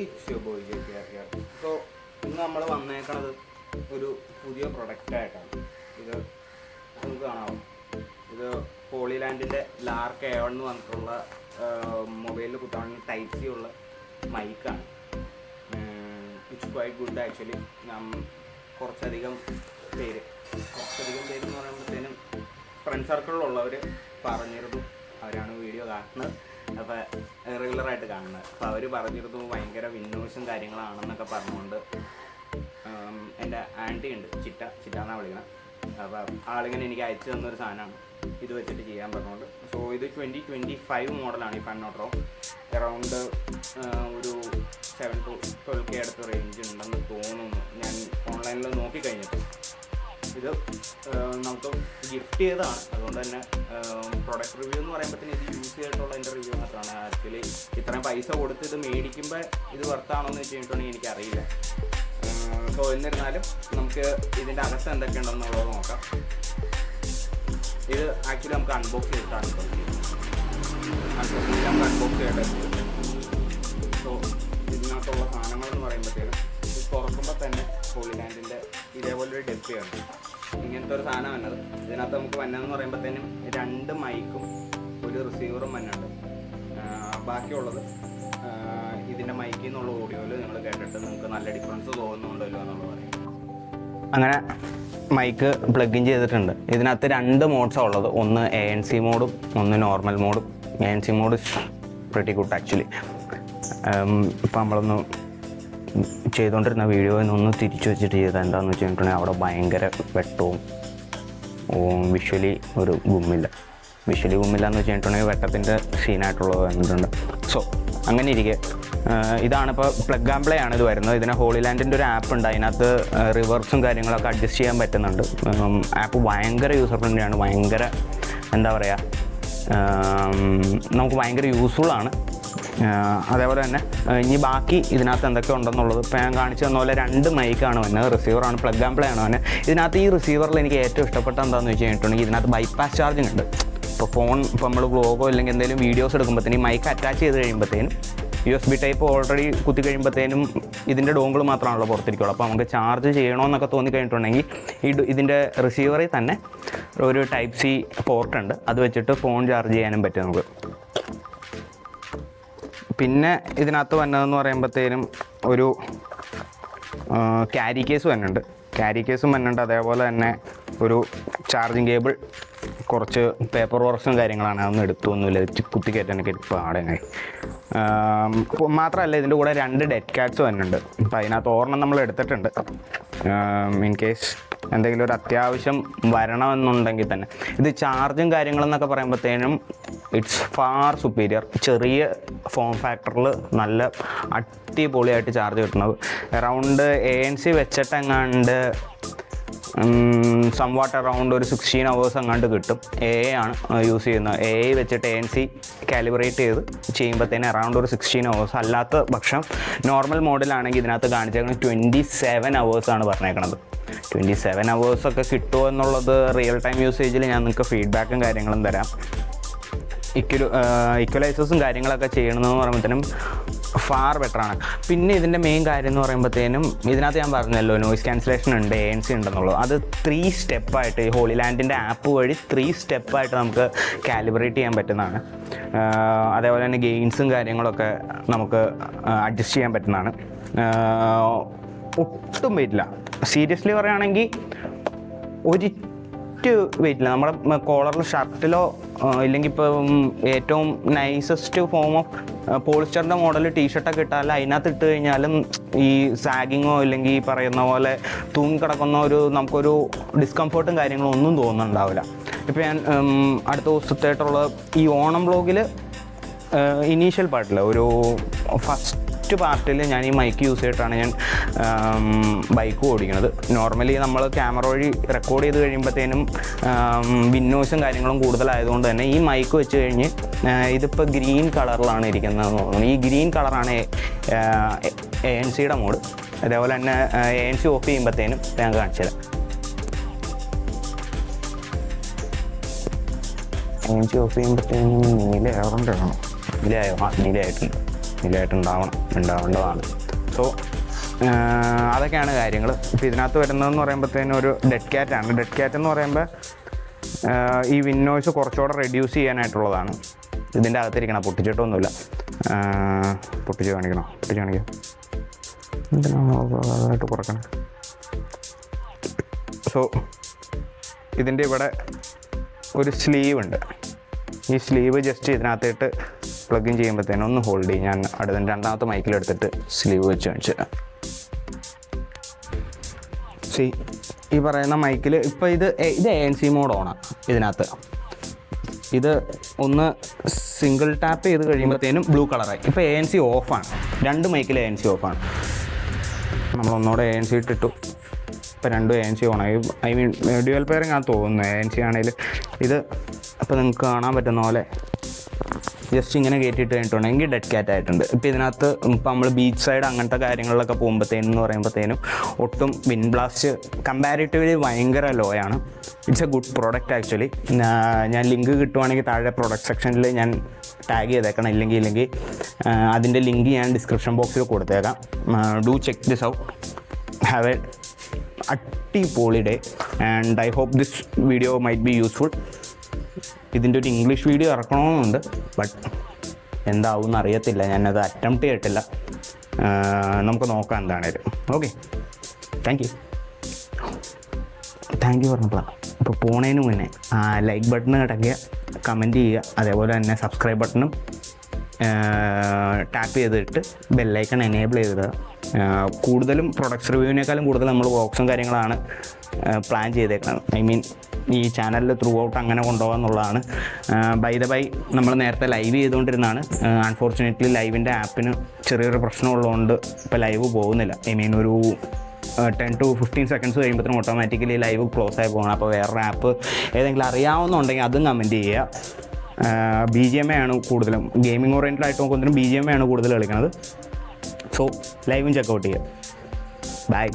It's your boy here. So ഇന്ന് നമ്മൾ വന്നേക്കണത് ഒരു പുതിയ പ്രൊഡക്റ്റായിട്ടാണ്. ഇത് നമുക്ക് കാണാമോ, ഇത് പോളിലാൻഡിൻ്റെ ലാർക്ക് A1 എന്ന് പറഞ്ഞിട്ടുള്ള മൊബൈലിൽ കുത്താൻ ടൈപ്പ് സി ഉള്ള മൈക്കാണ്. It's quite good actually. കുറച്ചധികം പേര് എന്ന് പറയുമ്പോഴത്തേനും ഫ്രണ്ട് സർക്കിളിലുള്ളവർ പറഞ്ഞിരുന്നു, അവരാണ് വീഡിയോ കാണുന്നത്, അപ്പോൾ റെഗുലറായിട്ട് കാണുന്നത്. അപ്പോൾ അവർ പറഞ്ഞിരുന്നു ഭയങ്കര വിന്നോസും കാര്യങ്ങളാണെന്നൊക്കെ പറഞ്ഞുകൊണ്ട്. എൻ്റെ ആൻറ്റി ഉണ്ട്, ചിറ്റ എന്നാണ് വിളിക്കണം. അപ്പോൾ ആളിങ്ങനെ എനിക്ക് അയച്ചു തന്നൊരു സാധനമാണ് ഇത് വെച്ചിട്ട് ചെയ്യാൻ പറഞ്ഞുകൊണ്ട്. സോ ഇത് 2025 മോഡലാണ്. If I'm not wrong, around ഒരു 7 to 12K അടുത്ത് റേഞ്ച് ഉണ്ടെന്ന് തോന്നുന്നു ഞാൻ ഓൺലൈനിൽ നോക്കിക്കഴിഞ്ഞിട്ട്. ഇത് നമുക്ക് ഗിഫ്റ്റ് ചെയ്തതാണ്, അതുകൊണ്ട് തന്നെ പ്രൊഡക്റ്റ് റിവ്യൂ എന്ന് പറയുമ്പോഴത്തേന് ഇത് യൂസ് ചെയ്തിട്ടുള്ള എൻ്റെ റിവ്യൂ മാത്രമാണ്. ആക്ച്വലി ഇത്രയും പൈസ കൊടുത്ത് ഇത് മേടിക്കുമ്പോൾ ഇത് വർത്താണോ എന്ന് വെച്ച് കഴിഞ്ഞിട്ടുണ്ടെങ്കിൽ എനിക്കറിയില്ല. സോ എന്നിരുന്നാലും നമുക്ക് ഇതിൻ്റെ അകത്ത് എന്തൊക്കെയുണ്ടെന്നുള്ളത് നോക്കാം. ഇത് ആക്ച്വലി നമുക്ക് അൺബോക്സ് ചെയ്തിട്ടാണ് അൺബോക്സ് ചെയ്യേണ്ടത്. സോ ഇതിനകത്തുള്ള സാധനങ്ങളെന്ന് പറയുമ്പോഴത്തേക്കും ഇത് തുറക്കുമ്പോൾ തന്നെ പോളിലാൻഡിൻ്റെ ഇതേപോലൊരു ഡെപ്പിയാണ് ഇങ്ങനത്തെ ഒരു സാധനം വന്നത്. ഇതിനകത്ത് നമുക്ക് വന്നതെന്ന് പറയുമ്പോഴത്തേനും 2 മൈക്കും ഒരു റിസീവറും വന്നുണ്ട്. ബാക്കിയുള്ളത് ഇതിൻ്റെ മൈക്കിൽ നിന്നുള്ള ഓഡിയോയിൽ നിങ്ങൾ കേട്ടിട്ട് നിങ്ങൾക്ക് നല്ല ഡിഫറൻസ് തോന്നുന്നുണ്ടല്ലോ എന്നുള്ളത് പറയും. അങ്ങനെ മൈക്ക് പ്ലഗ് ഇൻ ചെയ്തിട്ടുണ്ട്. ഇതിനകത്ത് 2 മോഡ്സാണ് ഉള്ളത്, ഒന്ന് ANC മോഡും ഒന്ന് നോർമൽ മോഡും. ANC mode pretty good actually. ഇപ്പം നമ്മളൊന്ന് ചെയ്തുകൊണ്ടിരുന്ന വീഡിയോ ഒന്ന് തിരിച്ചു വെച്ചിട്ട് ചെയ്താൽ എന്താണെന്ന് വെച്ച് കഴിഞ്ഞിട്ടുണ്ടെങ്കിൽ അവിടെ ഭയങ്കര വെട്ടവും വിഷ്വലി ഒരു ഗുമ്മില്ല എന്ന് വെച്ച് കഴിഞ്ഞിട്ടുണ്ടെങ്കിൽ വെട്ടത്തിൻ്റെ സീനായിട്ടുള്ളത് വന്നിട്ടുണ്ട്. സോ അങ്ങനെ ഇരിക്കെ ഇതാണിപ്പോൾ പ്ലഗ് ആൻഡ് പ്ലേ ആണ് ഇത് വരുന്നത്. ഇതിന് ഹോളിലാൻഡിൻ്റെ ഒരു ആപ്പ് ഉണ്ട്, അതിനകത്ത് റിവേർബ്സും കാര്യങ്ങളൊക്കെ അഡ്ജസ്റ്റ് ചെയ്യാൻ പറ്റുന്നുണ്ട്. ആപ്പ് ഭയങ്കര യൂസർ ഫ്രണ്ട്ലിയാണ്, ഭയങ്കര എന്താ പറയുക, നമുക്ക് ഭയങ്കര യൂസ്ഫുള്ളാണ്. അതേപോലെ തന്നെ ഇനി ബാക്കി ഇതിനകത്ത് എന്തൊക്കെ ഉണ്ടെന്നുള്ളത് ഇപ്പോൾ ഞാൻ കാണിച്ചു തന്ന പോലെ 2 മൈക്കാണ് വന്നത്, റിസീവറാണ്, പ്ലഗ് ആൻഡ് പ്ലേ ആണ് വന്നത്. ഇതിനകത്ത് ഈ റിസീവറിൽ എനിക്ക് ഏറ്റവും ഇഷ്ടപ്പെട്ട എന്താണെന്ന് വെച്ച് കഴിഞ്ഞിട്ടുണ്ടെങ്കിൽ ഇതിനകത്ത് ബൈപ്പാസ് ചാർജിങ് ഉണ്ട്. ഇപ്പോൾ ഫോൺ ഇപ്പോൾ നമ്മൾ വ്ളോഗോ അല്ലെങ്കിൽ എന്തെങ്കിലും വീഡിയോസ് എടുക്കുമ്പോഴത്തേനും ഈ മൈക്ക് അറ്റാച്ച് ചെയ്ത് കഴിയുമ്പോഴത്തേനും USB ടൈപ്പ് ഓൾറെഡി കുത്തി കഴിയുമ്പോഴത്തേനും ഇതിൻ്റെ ഡോങ്കിൾ മാത്രമാണല്ലോ പുറത്തിരിക്കുള്ളൂ. അപ്പോൾ നമുക്ക് ചാർജ് ചെയ്യണമെന്നൊക്കെ തോന്നിക്കഴിഞ്ഞിട്ടുണ്ടെങ്കിൽ ഇതിൻ്റെ റിസീവറിൽ തന്നെ ഒരു ടൈപ്പ് സി പോർട്ട് ഉണ്ട്, അത് വെച്ചിട്ട് ഫോൺ ചാർജ് ചെയ്യാനും പറ്റും നമുക്ക്. പിന്നെ ഇതിനകത്ത് വന്നതെന്ന് പറയുമ്പോഴത്തേനും ഒരു ക്യാരി കേസ് വന്നിട്ടുണ്ട്, അതേപോലെ തന്നെ ഒരു ചാർജിങ് കേബിൾ, കുറച്ച് പേപ്പർ വർക്ക്സും കാര്യങ്ങളാണ്, അതൊന്നും എടുത്തൊന്നുമില്ല, കുത്തിക്കയറ്റാനൊക്കെ പാടങ്ങായി. മാത്രമല്ല ഇതിൻ്റെ കൂടെ 2 ഡെഡ് ക്യാറ്റ്സ് വന്നിട്ടുണ്ട്. അപ്പോൾ അതിനകത്ത് ഒരെണ്ണം നമ്മൾ എടുത്തിട്ടുണ്ട് ഇൻ കേസ് എന്തെങ്കിലും ഒരു അത്യാവശ്യം വരണമെന്നുണ്ടെങ്കിൽ തന്നെ. ഇത് ചാർജും കാര്യങ്ങളെന്നൊക്കെ പറയുമ്പോഴത്തേനും ഇറ്റ്സ് ഫാർ സുപ്പീരിയർ. ചെറിയ ഫോം ഫാക്ടറിൽ നല്ല അടിപൊളിയായിട്ട് ചാർജ് കിട്ടുന്നത്. അറൗണ്ട് ANC വെച്ചിട്ടെങ്ങാണ്ട് സംവാട്ട് അറൗണ്ട് ഒരു 16 hours അങ്ങാണ്ട് കിട്ടും. AA ആണ് യൂസ് ചെയ്യുന്നത്. AA വെച്ചിട്ട് ANC കാലിബ്രേറ്റ് ചെയ്ത് ചെയ്യുമ്പോഴത്തേന് അറൗണ്ട് ഒരു 16 hours. അല്ലാത്ത പക്ഷം നോർമൽ മോഡിലാണെങ്കിൽ ഇതിനകത്ത് കാണിച്ചേക്കുന്നത് 27 hours ആണ് പറഞ്ഞേക്കണത്. 27 hours ഒക്കെ കിട്ടുമോ എന്നുള്ളത് റിയൽ ടൈം യൂസേജിൽ ഞാൻ നിങ്ങൾക്ക് ഫീഡ്ബാക്കും കാര്യങ്ങളും തരാം. ഇക്വലൈസേഴ്സും കാര്യങ്ങളൊക്കെ ചെയ്യണമെന്ന് പറയുമ്പോഴത്തേനും ഫാർ ബെറ്ററാണ്. പിന്നെ ഇതിൻ്റെ മെയിൻ കാര്യം എന്ന് പറയുമ്പോഴത്തേനും ഇതിനകത്ത് ഞാൻ പറഞ്ഞല്ലോ നോയിസ് ക്യാൻസലേഷൻ ഉണ്ട്, ANC ഉണ്ടെന്നുള്ളത്. അത് 3 സ്റ്റെപ്പായിട്ട് ഈ ഹോളിലാൻഡിൻ്റെ ആപ്പ് വഴി 3 സ്റ്റെപ്പായിട്ട് നമുക്ക് കാലിബ്രേറ്റ് ചെയ്യാൻ പറ്റുന്നതാണ്. അതേപോലെ തന്നെ ഗെയിൻസും കാര്യങ്ങളൊക്കെ നമുക്ക് അഡ്ജസ്റ്റ് ചെയ്യാൻ പറ്റുന്നതാണ്. ഒട്ടും വെയിറ്റില്ല, സീരിയസ്ലി പറയുകയാണെങ്കിൽ വെയിറ്റില്ല. നമ്മുടെ കോളറിൽ ഷർട്ടിലോ ഇല്ലെങ്കിൽ ഇപ്പം ഏറ്റവും നൈസസ്റ്റ് ഫോം ഓഫ് പോളിസ്റ്ററിൻ്റെ മോഡൽ ടീഷർട്ടൊക്കെ ഇട്ടാൽ അതിനകത്ത് ഇട്ട് കഴിഞ്ഞാലും ഈ സാഗിങ്ങോ ഇല്ലെങ്കിൽ ഈ പറയുന്ന പോലെ തൂങ്ങിക്കിടക്കുന്ന നമുക്കൊരു ഡിസ്കംഫർട്ടും കാര്യങ്ങളും ഒന്നും തോന്നുന്നുണ്ടാവില്ല. ഇപ്പോൾ ഞാൻ അടുത്ത ദിവസത്തായിട്ടുള്ള ഈ ഓണം വ്ളോഗിൽ ഇനീഷ്യൽ പാർട്ടിൽ ഒരു ഫസ്റ്റ് പാർട്ടിൽ ഞാൻ ഈ മൈക്ക് യൂസ് ചെയ്തിട്ടാണ് ഞാൻ ബൈക്ക് ഓടിക്കുന്നത്. നോർമലി നമ്മൾ ക്യാമറ വഴി റെക്കോർഡ് ചെയ്ത് കഴിയുമ്പോഴത്തേനും വിന്നോയ്സും കാര്യങ്ങളും കൂടുതലായതുകൊണ്ട് തന്നെ ഈ മൈക്ക് വെച്ച് കഴിഞ്ഞ് ഇതിപ്പോൾ ഗ്രീൻ കളറിലാണ് ഇരിക്കുന്നതെന്ന് തോന്നുന്നു. ഈ ഗ്രീൻ കളറാണ് ANC മോഡ്. അതേപോലെ തന്നെ ANC ഓഫ് ചെയ്യുമ്പോഴത്തേനും ഞാൻ കാണിച്ചുതരാം. ANC ഓഫ് ചെയ്യുമ്പോഴത്തേനും നീലയായിട്ടുണ്ടോ? നീലയായിട്ടുണ്ട്. ഇതിലായിട്ട് ഉണ്ടാവേണ്ടതാണ്. സോ അതൊക്കെയാണ് കാര്യങ്ങൾ. ഇപ്പോൾ ഇതിനകത്ത് വരുന്നതെന്ന് പറയുമ്പോഴത്തേനും ഒരു ഡെഡ് ക്യാറ്റാണ്. ഡെഡ് ക്യാറ്റ് എന്ന് പറയുമ്പോൾ ഈ വിൻ നോയ്സ് കുറച്ചുകൂടെ റെഡ്യൂസ് ചെയ്യാനായിട്ടുള്ളതാണ്. ഇതിൻ്റെ അകത്തിരിക്കണം, പൊട്ടിച്ചിട്ടൊന്നുമില്ല. പൊട്ടിച്ച് കാണിക്കാം അതായിട്ട് കുറക്കണം. സോ ഇതിൻ്റെ ഇവിടെ ഒരു സ്ലീവ് ഉണ്ട്. ഈ സ്ലീവ് ജസ്റ്റ് ഇതിനകത്തിട്ട് പ്ലഗ് ഇൻ ചെയ്യുമ്പോഴത്തേനും ഒന്ന് ഹോൾഡ് ചെയ്യും. ഞാൻ രണ്ടാമത്തെ മൈക്കിലെടുത്തിട്ട് സ്ലീവ് വെച്ച് കാണിച്ചു തരാം. ഈ പറയുന്ന മൈക്കിൽ ഇപ്പോൾ ഇത് ANC മോഡ് ഓണാണ്. ഇതിനകത്ത് ഇത് ഒന്ന് സിംഗിൾ ടാപ്പ് ചെയ്ത് കഴിയുമ്പോഴത്തേനും ബ്ലൂ കളറായി. ഇപ്പോൾ ANC ഓഫാണ്. 2 മൈക്കിൽ ANC ഓഫാണ്. നമ്മളൊന്നോടെ ANC ഇട്ടിട്ടു. ഇപ്പോൾ 2 ANC ഓണായി. ഐ മീൻ ഡ്യുവൽ പെയറിംഗ് ആണ് തോന്നുന്നത്. ANC ആണെങ്കിൽ ഇത് അപ്പോൾ നിങ്ങൾക്ക് കാണാൻ പറ്റുന്ന പോലെ ജസ്റ്റ് ഇങ്ങനെ കയറ്റിയിട്ട് കഴിഞ്ഞിട്ടുണ്ടെങ്കിൽ ഡെഡ് ക്യാറ്റ് ആയിട്ടുണ്ട്. ഇപ്പോൾ ഇതിനകത്ത് ഇപ്പോൾ നമ്മൾ ബീച്ച് സൈഡ് അങ്ങനത്തെ കാര്യങ്ങളിലൊക്കെ പോകുമ്പോഴത്തേനെന്ന് പറയുമ്പോഴത്തേനും ഒട്ടും വിൻ ബ്ലാസ്റ്റ് കമ്പാരിറ്റീവ്ലി ഭയങ്കര ലോ ആണ്. It's A good product actually. ഞാൻ ലിങ്ക് കിട്ടുവാണെങ്കിൽ താഴെ പ്രൊഡക്റ്റ് സെക്ഷനിൽ ഞാൻ ടാഗ് ചെയ്തേക്കണം. ഇല്ലെങ്കിൽ അതിൻ്റെ ലിങ്ക് ഞാൻ ഡിസ്ക്രിപ്ഷൻ ബോക്സിൽ കൊടുത്തേക്കാം. Do check this out. Have a അടിപൊളി day and I hope this video might be useful. ഇതിൻ്റെ ഒരു ഇംഗ്ലീഷ് വീഡിയോ ഇറക്കണമെന്നുണ്ട്, ബട്ട് എന്താവും അറിയത്തില്ല. ഞാനത് അറ്റംപ്റ്റ് ചെയ്തിട്ടില്ല. നമുക്ക് നോക്കാം എന്താണേലും. ഓക്കെ, താങ്ക് യു പറഞ്ഞപ്പോഴാണ്. ഇപ്പോൾ പോണതിന് മുന്നേ ലൈക്ക് ബട്ടൺ കിടക്കുക, കമൻറ്റ് ചെയ്യുക, അതേപോലെ തന്നെ സബ്സ്ക്രൈബ് ബട്ടണും ടാപ്പ് ചെയ്തിട്ട് ബെല്ലൈക്കൺ എനേബിൾ ചെയ്തിടുക. കൂടുതലും പ്രൊഡക്ട്സ് റിവ്യൂവിനേക്കാളും കൂടുതൽ നമ്മൾ ബോക്സും കാര്യങ്ങളാണ് പ്ലാൻ ചെയ്തേക്കുന്നത്. ഐ മീൻ ഈ ചാനലിൽ ത്രൂ ഔട്ട് അങ്ങനെ കൊണ്ടുപോകാമെന്നുള്ളതാണ്. ബൈ നമ്മൾ നേരത്തെ ലൈവ് ചെയ്തുകൊണ്ടിരുന്നതാണ്. അൺഫോർച്ചുനേറ്റ്ലി ലൈവിൻ്റെ ആപ്പിന് ചെറിയൊരു പ്രശ്നമുള്ളതുകൊണ്ട് ഇപ്പോൾ ലൈവ് പോകുന്നില്ല. ഐ മീൻ ഒരു 10 to 15 seconds കഴിയുമ്പോഴത്തേനും ഓട്ടോമാറ്റിക്കലി ലൈവ് ക്ലോസ് ആയി പോകണം. അപ്പോൾ വേറൊരു ആപ്പ് ഏതെങ്കിലും അറിയാവുന്നുണ്ടെങ്കിൽ അതും കമൻറ്റ് ചെയ്യുക. BGMI ആണ് കൂടുതലും ഗെയിമിംഗ് ഓറിയൻറ്റഡ് ആയിട്ട് നോക്കുന്നതിനും BGMI ആണ് കൂടുതൽ കളിക്കുന്നത്. സോ ലൈവും ചെക്കൗട്ട് ചെയ്യുക. ബൈ.